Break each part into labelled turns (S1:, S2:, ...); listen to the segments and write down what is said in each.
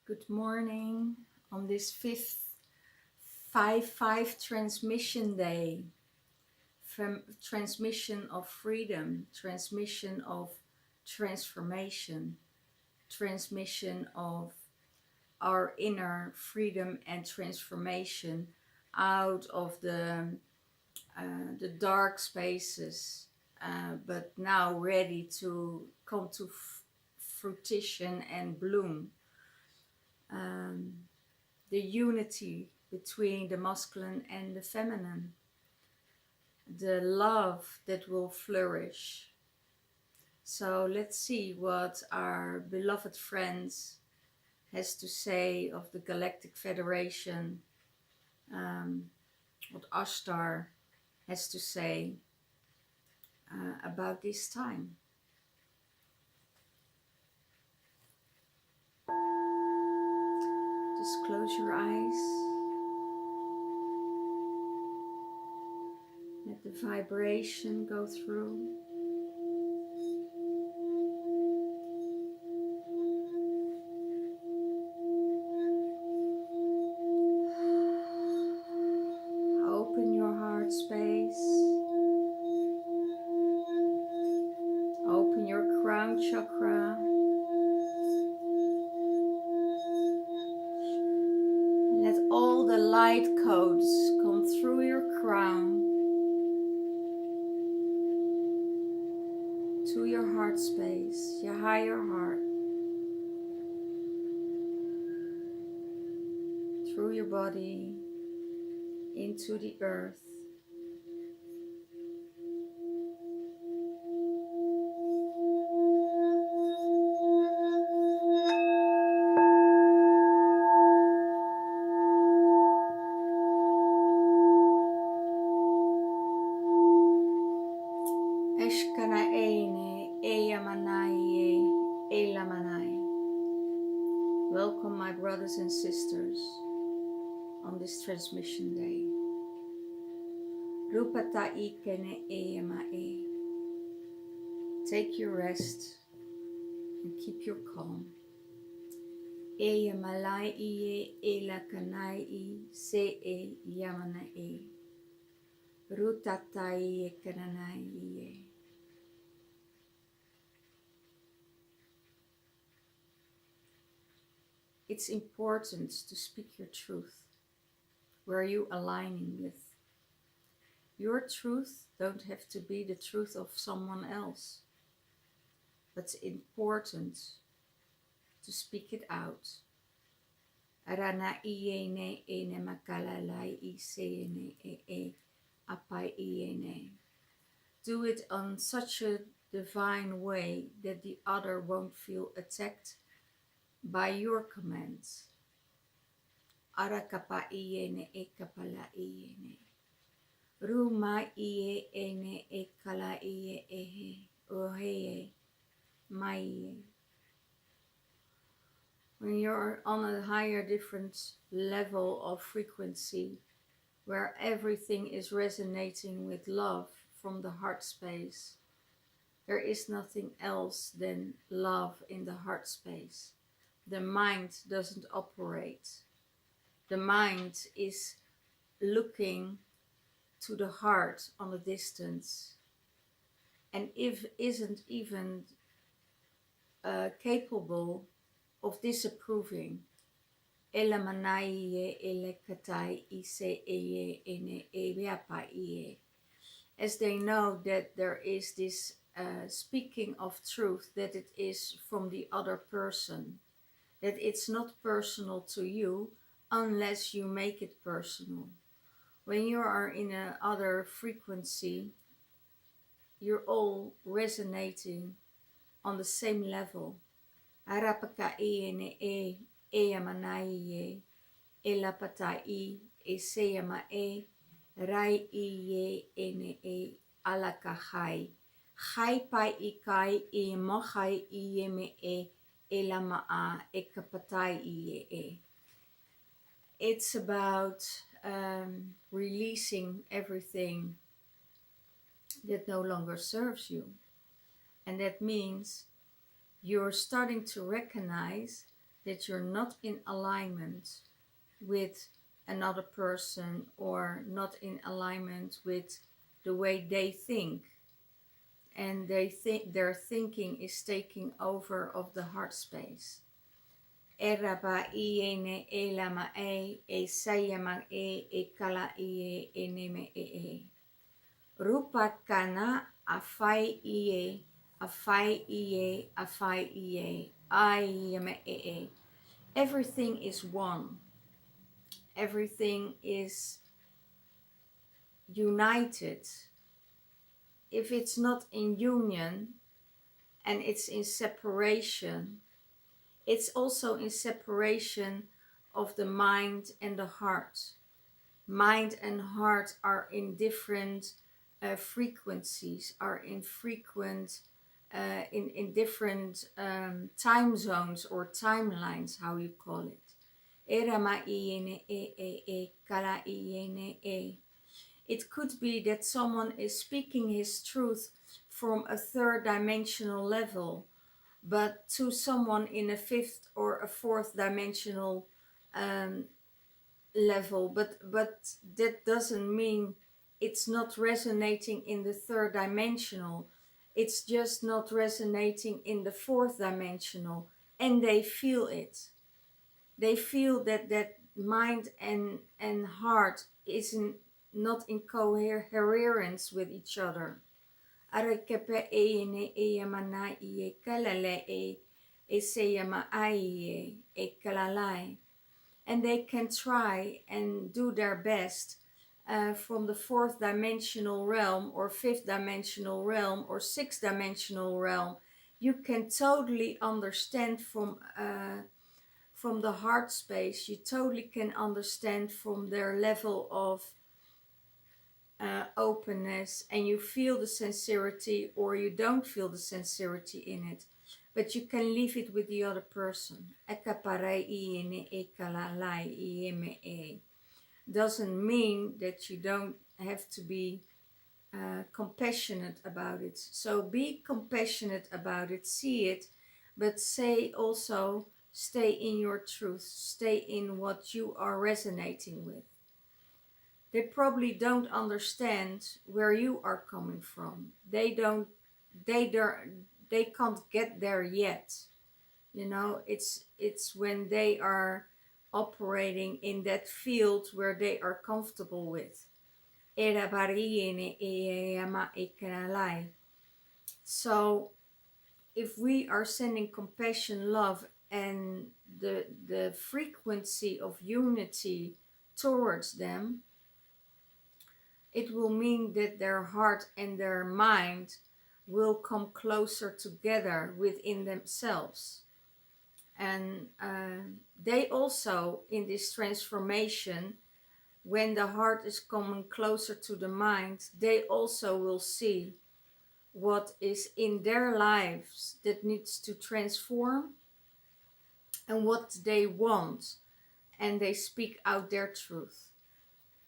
S1: Good morning on this fifth 5-5 transmission day. From transmission of freedom, transmission of transformation, transmission of our inner freedom and transformation out of the dark spaces, but now ready to come to fruition and bloom. The unity between the masculine and the feminine, the love that will flourish. So let's see what our beloved friends has to say of the Galactic Federation, what Ashtar has to say about this time. Just close your eyes. Let the vibration go through. Open your heart space. Open your crown chakra. Let all the light codes come through your crown to your heart space, your higher heart, through your body, into the earth. Eshkana Eine, Eyamanai, Elamanai. Welcome, my brothers and sisters, on this transmission day. Rupata Ikene Eyamae. Take your rest and keep your calm. Eyamalai Iye, Elakanai, Se Yamanae. Rutatai Kananai. It's important to speak your truth. Where are you aligning with? Your truth don't have to be the truth of someone else. But it's important to speak it out. Arana iene ene makalalai isene e apai iene. Do it on such a divine way that the other won't feel attacked by your commands. Arakapa iene e kapala iene. Ruma ie ene e kala ie ehe. Oheye. Mai. When you're on a higher, different level of frequency, where everything is resonating with love from the heart space, there is nothing else than love in the heart space. The mind doesn't operate. The mind is looking to the heart on a distance, and if isn't even capable of disapproving. As they know that there is this speaking of truth, that it is from the other person, that it's not personal to you unless you make it personal. When you are in another frequency, you're all resonating on the same level. Arapaka ene eyamanai elapatai eseyama rai ene alakahai. Hai pai ikai mohai yeme elamaa ekapatai. It's about releasing everything that no longer serves you. And that means you're starting to recognize that you're not in alignment with another person or not in alignment with the way they think, and they think their thinking is taking over of the heart space. Eraba iene elama e sayama e kala eneme rupa kana afai afai ayame. Everything is one. Everything is united. If it's not in union and it's in separation, it's also in separation of the mind and the heart. Mind and heart are in different frequencies, are in in different time zones or timelines, how you call it. It could be that someone is speaking his truth from a third dimensional level, but to someone in a fifth or a fourth dimensional um, level. But that doesn't mean it's not resonating in the third dimensional. It's just not resonating in the fourth dimensional, and they feel it. They feel that mind and heart isn't not in coherence with each other. Arekepe ene eyamana ie kalale e seyama ai e kalalai. And they can try and do their best from the fourth dimensional realm or fifth dimensional realm or sixth dimensional realm. You can totally understand from the heart space. You totally can understand from their level of openness, and you feel the sincerity or you don't feel the sincerity in it, but you can leave it with the other person. Doesn't mean that you don't have to be compassionate about it. So be compassionate about it, see it, but say also, stay in your truth, stay in what you are resonating with. They probably don't understand where you are coming from. They can't get there yet. You know, it's when they are operating in that field where they are comfortable with. So if we are sending compassion, love, and the frequency of unity towards them, it will mean that their heart and their mind will come closer together within themselves. And they also, in this transformation, when the heart is coming closer to the mind, they also will see what is in their lives that needs to transform and what they want, and they speak out their truth.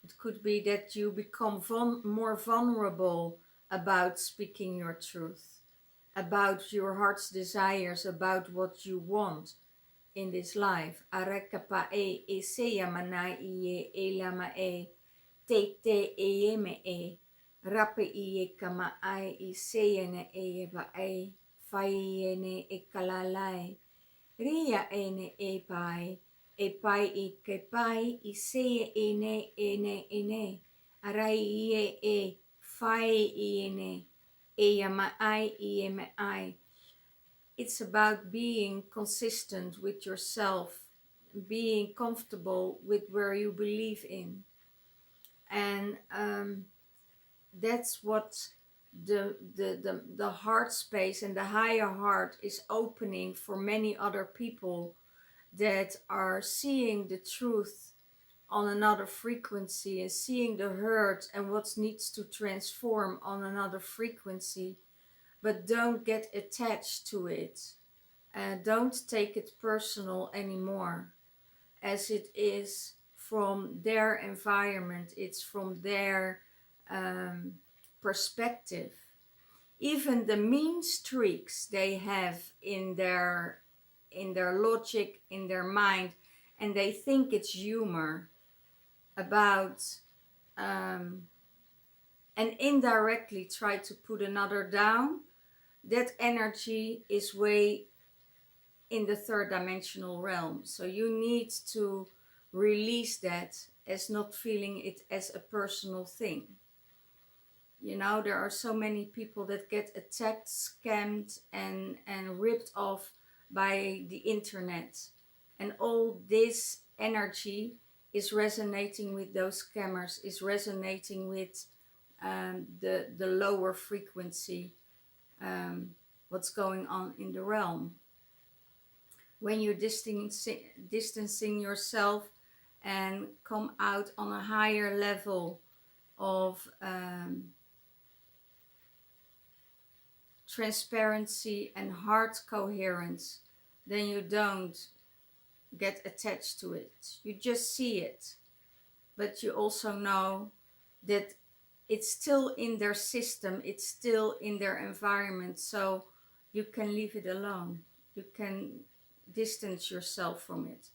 S1: It could be that you become more vulnerable about speaking your truth, about your heart's desires, about what you want in this life. Arekapa e seya mana e lama e te me rape kama ai seya ne ba fai ne kalalai ria e pai ke pai se ene arai fai yama ai. It's about being consistent with yourself, being comfortable with where you believe in, and that's what the heart space and the higher heart is opening for many other people that are seeing the truth on another frequency and seeing the hurt and what needs to transform on another frequency, but don't get attached to it and don't take it personal anymore, as it is from their environment, it's from their perspective. Even the mean streaks they have in their in their logic, in their mind, and they think it's humor about and indirectly try to put another down, that energy is way in the third dimensional realm. So you need to release that as not feeling it as a personal thing. You know, there are so many people that get attacked, scammed, and ripped off by the internet. And all this energy is resonating with those scammers, is resonating with the lower frequency, what's going on in the realm. When you're distancing yourself and come out on a higher level of transparency and heart coherence, then you don't get attached to it. You just see it. But you also know that it's still in their system, it's still in their environment, so you can leave it alone. You can distance yourself from it.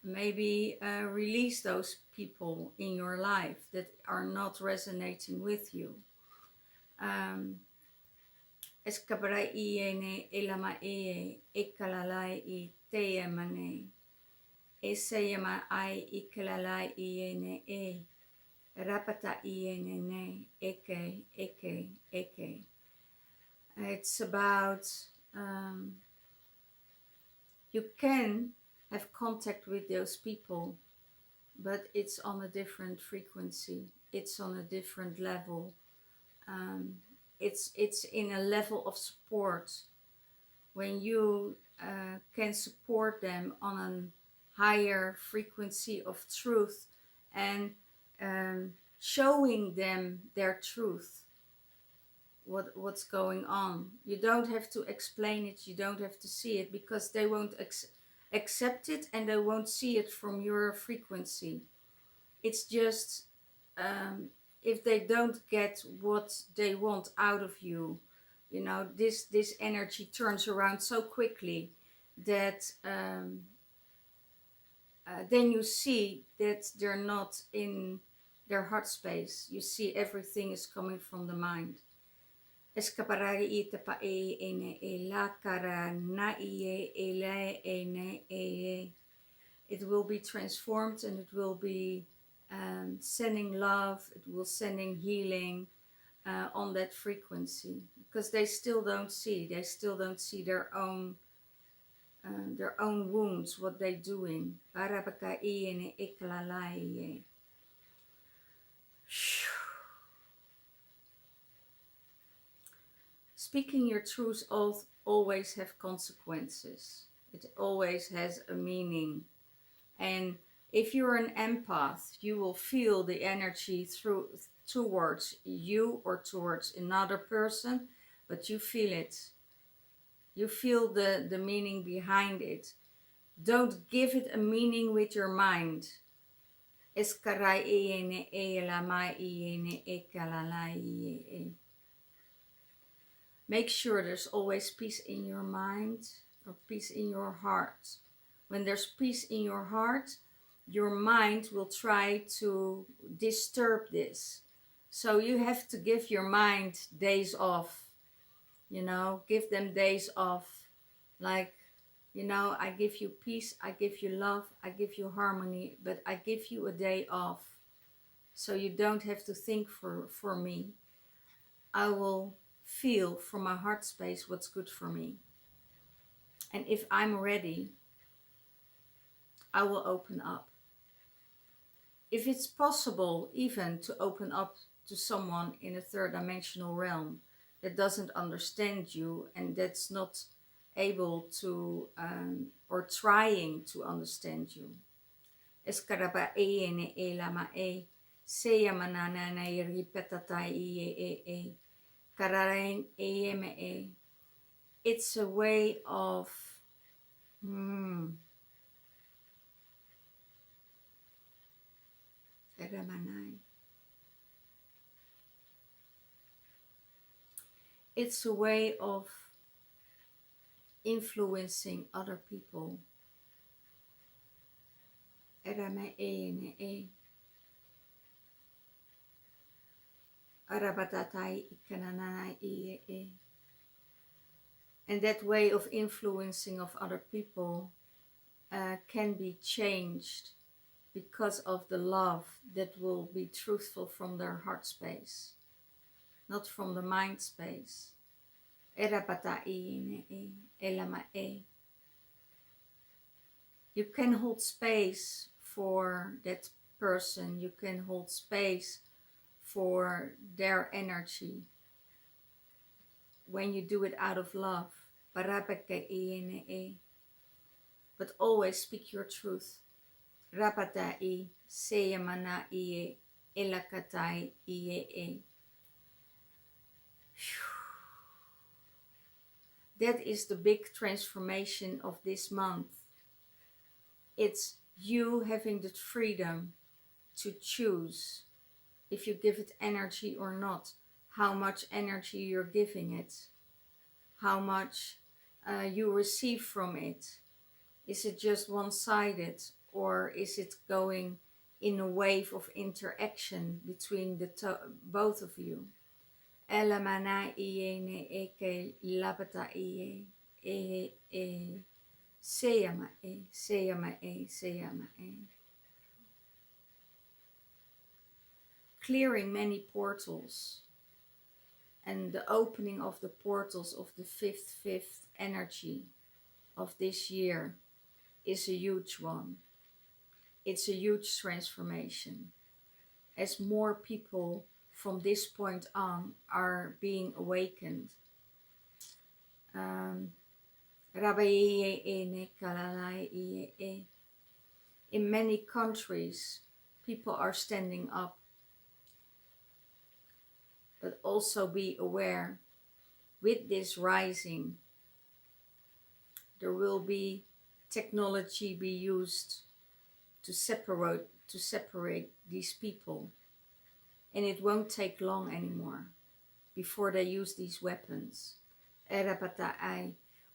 S1: Maybe release those people in your life that are not resonating with you. Eskabarai iene elama ekalalai I teemane. Eseyama ai ikalalai iene rapata iene ne eke. It's about you can have contact with those people, but it's on a different frequency. It's on a different level. It's in a level of support. When you can support them on a higher frequency of truth and showing them their truth, what's going on. You don't have to explain it, you don't have to see it, because they won't accept it and they won't see it from your frequency. It's just if they don't get what they want out of you, you know, this energy turns around so quickly that then you see that they're not in their heart space. You see everything is coming from the mind. Escaparari itapa ene elakara na ene. It will be transformed and it will be sending love, it will sending healing on that frequency, because they still don't see their own wounds, what they're doing. Speaking your truth always have consequences. It always has a meaning. And if you're an empath, you will feel the energy towards you or towards another person, but you feel it. You feel the meaning behind it. Don't give it a meaning with your mind. Make sure there's always peace in your mind or peace in your heart. When there's peace in your heart, your mind will try to disturb this. So you have to give your mind days off. You know, give them days off. Like, you know, I give you peace, I give you love, I give you harmony, but I give you a day off. So you don't have to think for me. I will feel from my heart space what's good for me. And if I'm ready, I will open up. If it's possible even to open up to someone in a third dimensional realm that doesn't understand you and that's not able to or trying to understand you. Eskaraba ene elama seyamanana na ripetata e karain eme. It's a way of it's a way of influencing other people. Erame ene e. Arabatatai ikananai e. And that way of influencing of other people can be changed because of the love that will be truthful from their heart space, not from the mind space. You can hold space for that person, you can hold space for their energy when you do it out of love. But always speak your truth. Rapatai seyamana ie elakatai ie. That is the big transformation of this month. It's you having the freedom to choose if you give it energy or not, how much energy you're giving it, how much you receive from it. Is it just one-sided, or is it going in a wave of interaction between both of you? Elamana iye ne eke labata iye e seyama e seyama e seyama e. Clearing many portals, and the opening of the portals of the fifth energy of this year is a huge one. It's a huge transformation. As more people from this point on are being awakened. In many countries, people are standing up. But also be aware, with this rising, there will be technology be used to separate these people. And it won't take long anymore before they use these weapons.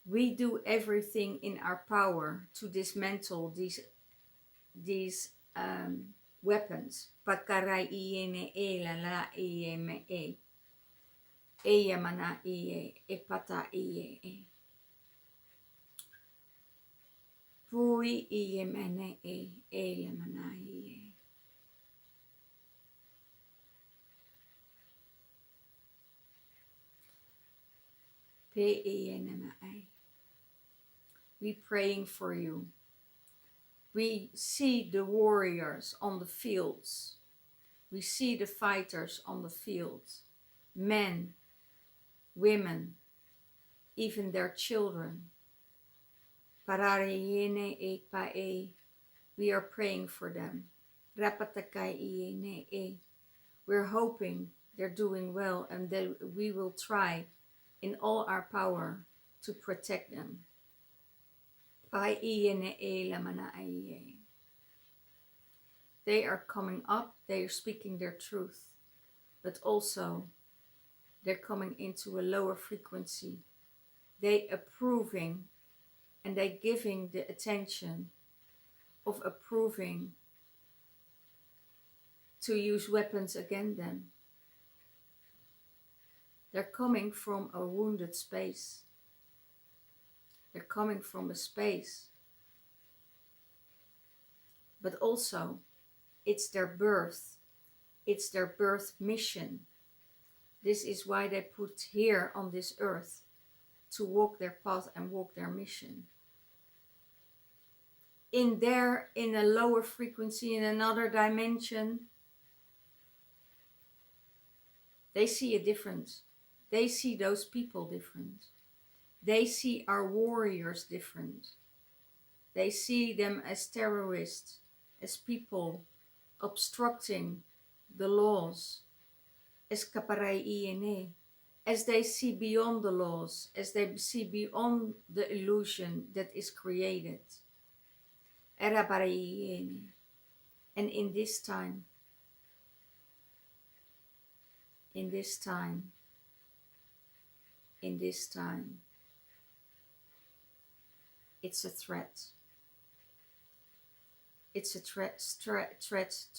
S1: We do everything in our power to dismantle these weapons. Pakarai iene e la la ie me e. Eya mana ie e pata ie e. Pui ie mene e eya mana ie. Pe ie nema ai. We praying for you. We see the warriors on the fields. We see the fighters on the fields. Men, women, even their children. Parariene e pae. We are praying for them. Rapatakai iene e. We're hoping they're doing well, and that we will try in all our power to protect them. They are coming up, they are speaking their truth, but also they're coming into a lower frequency. They approving, and they giving the attention of approving to use weapons against them. They're coming from a wounded space. They're coming from a space. But also, it's their birth. It's their birth mission. This is why they put here on this earth, to walk their path and walk their mission. In a lower frequency, in another dimension, they see a difference. They see those people different. They see our warriors different. They see them as terrorists, as people obstructing the laws, as kaparai iene, as they see beyond the laws, as they see beyond the illusion that is created. Erabarai iene. And in this time, It's a threat. It's a threat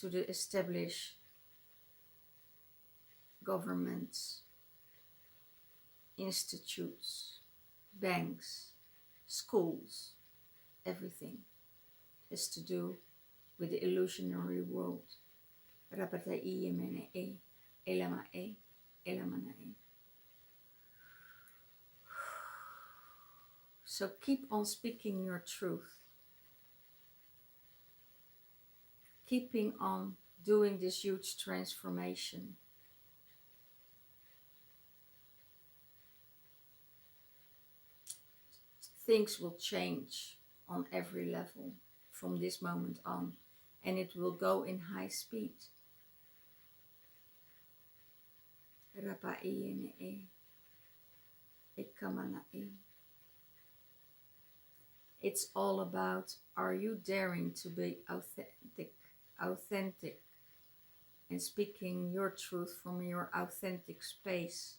S1: to the established governments, institutes, banks, schools, everything has to do with the illusionary world. So keep on speaking your truth. Keeping on doing this huge transformation. Things will change on every level from this moment on, and it will go in high speed. It's all about, are you daring to be authentic and speaking your truth from your authentic space?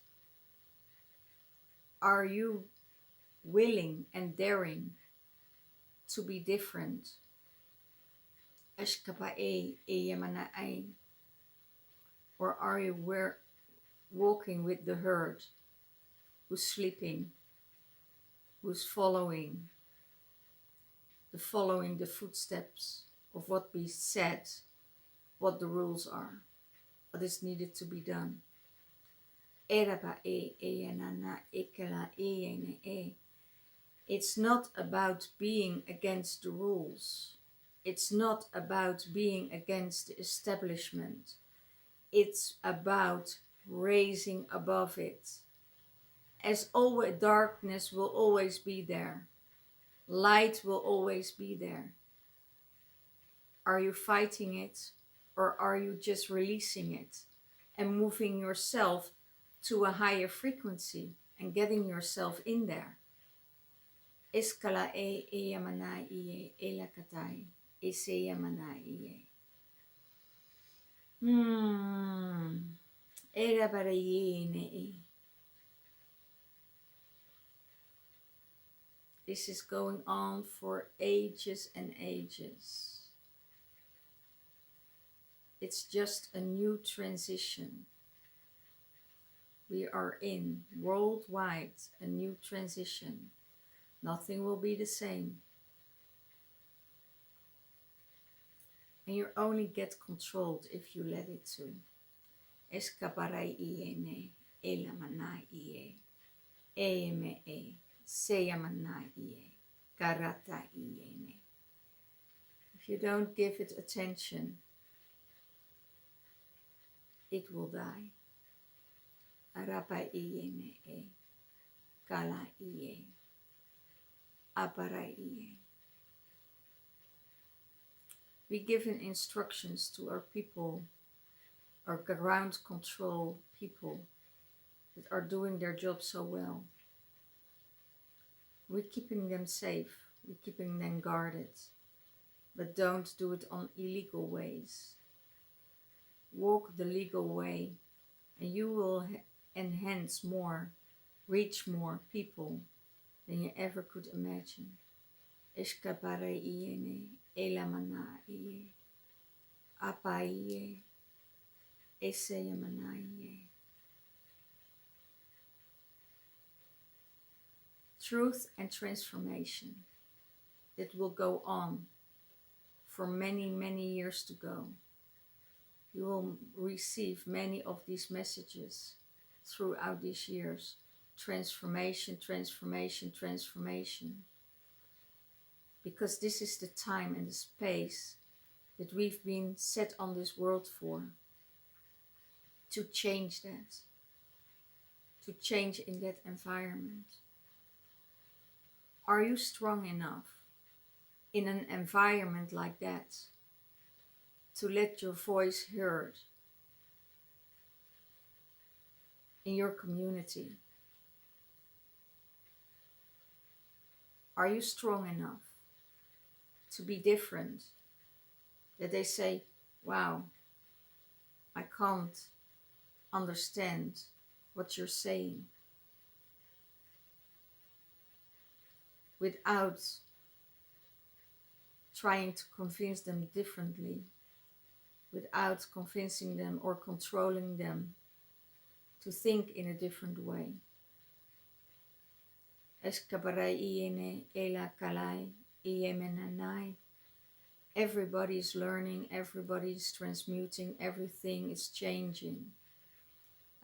S1: Are you willing and daring to be different? Or are you walking with the herd who's sleeping, who's following the footsteps of what we said, what the rules are, what is needed to be done? It's not about being against the rules. It's not about being against the establishment. It's about raising above it. As always, darkness will always be there. Light will always be there. Are you fighting it, or are you just releasing it and moving yourself to a higher frequency and getting yourself in there? Iskala e yamana iye elakatai ise yamana iye. This is going on for ages and ages. It's just a new transition. We are in worldwide a new transition. Nothing will be the same. And you only get controlled if you let it to. Escaparai iene, elamanai ie, eme e, seyamanai ie, karata iene. If you don't give it attention, it will die. Arapa iene e, kala ie, apara ie. We given instructions to our people, our ground control people that are doing their job so well. We're keeping them safe, we're keeping them guarded, but don't do it on illegal ways. Walk the legal way and you will enhance more, reach more people than you ever could imagine. Escapare iene, elamana ie, apa ie, eseyamana ie. Truth and transformation that will go on for many, many years to go. You will receive many of these messages throughout these years. Transformation, transformation, transformation. Because this is the time and the space that we've been set on this world for. To change that. To change in that environment. Are you strong enough in an environment like that to let your voice heard in your community? Are you strong enough to be different, that they say, wow, I can't understand what you're saying, without trying to convince them differently without convincing them or controlling them to think in a different way. Eskabarai iene ela kalai iemenanai. Everybody is learning, everybody is transmuting, everything is changing.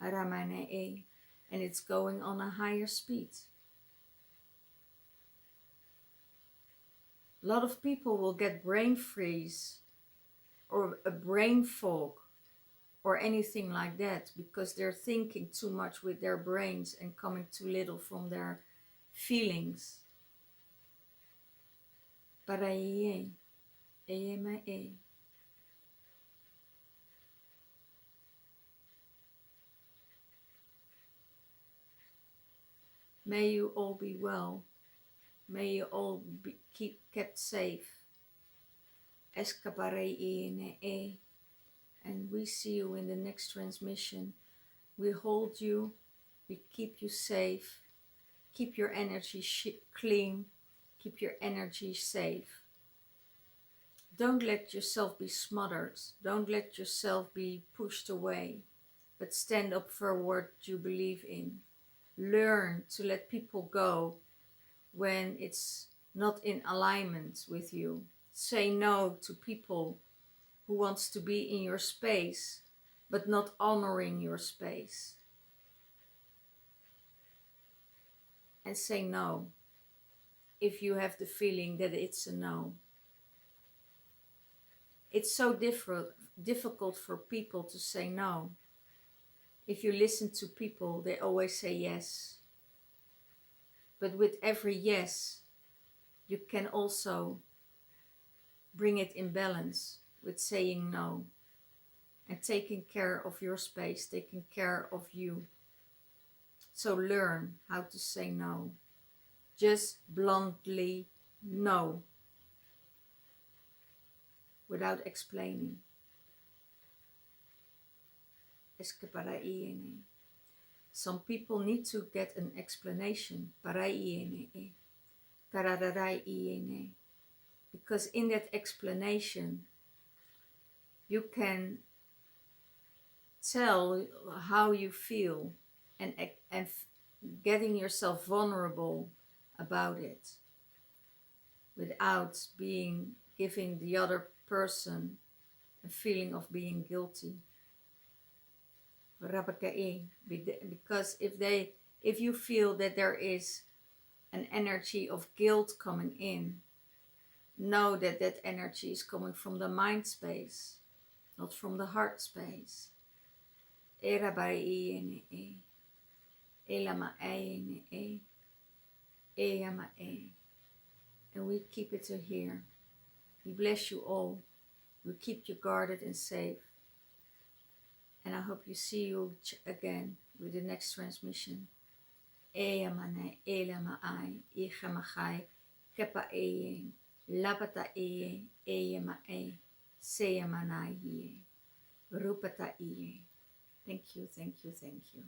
S1: Aramane, and it's going on a higher speed. A lot of people will get brain freeze or a brain fog or anything like that because they're thinking too much with their brains and coming too little from their feelings. Paraie, eye. May you all be well. May you all be kept safe. Escaparei, and we see you in the next transmission. We hold you, we keep you safe, keep your energy clean, keep your energy safe. Don't let yourself be smothered, don't let yourself be pushed away, but stand up for what you believe in. Learn to let people go when it's not in alignment with you. Say no to people who wants to be in your space but not honoring your space. And say no if you have the feeling that it's a no. It's so difficult for people to say no. If you listen to people, they always say yes. But with every yes, you can also bring it in balance with saying no and taking care of your space, taking care of you. So learn how to say no. Just bluntly no, without explaining. Some people need to get an explanation. Because in that explanation, you can tell how you feel and getting yourself vulnerable about it without giving the other person a feeling of being guilty. Because if you feel that there is an energy of guilt coming in, know that that energy is coming from the mind space, not from the heart space. And we keep it to here. We bless you all. We keep you guarded and safe. And I hope you see you again with the next transmission. Eyamane, elamai, ichamachai, kepa eyeng, labata eye, eyamae, seyamanai ye, rupata iye. Thank you, thank you, thank you.